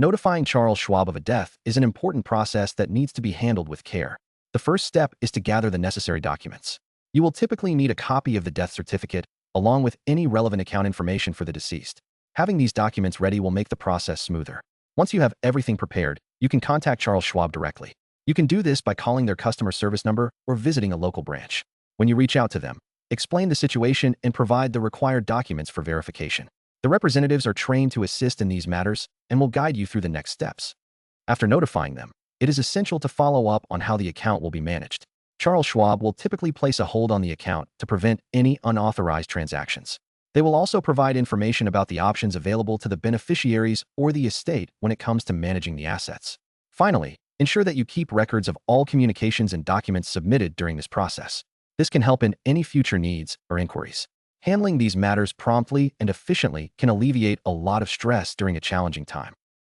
Notifying Charles Schwab of a death is an important process that needs to be handled with care. The first step is to gather the necessary documents. You will typically need a copy of the death certificate, along with any relevant account information for the deceased. Having these documents ready will make the process smoother. Once you have everything prepared, you can contact Charles Schwab directly. You can do this by calling their customer service number or visiting a local branch. When you reach out to them, explain the situation and provide the required documents for verification. The representatives are trained to assist in these matters and will guide you through the next steps. After notifying them, it is essential to follow up on how the account will be managed. Charles Schwab will typically place a hold on the account to prevent any unauthorized transactions. They will also provide information about the options available to the beneficiaries or the estate when it comes to managing the assets. Finally, ensure that you keep records of all communications and documents submitted during this process. This can help in any future needs or inquiries. Handling these matters promptly and efficiently can alleviate a lot of stress during a challenging time.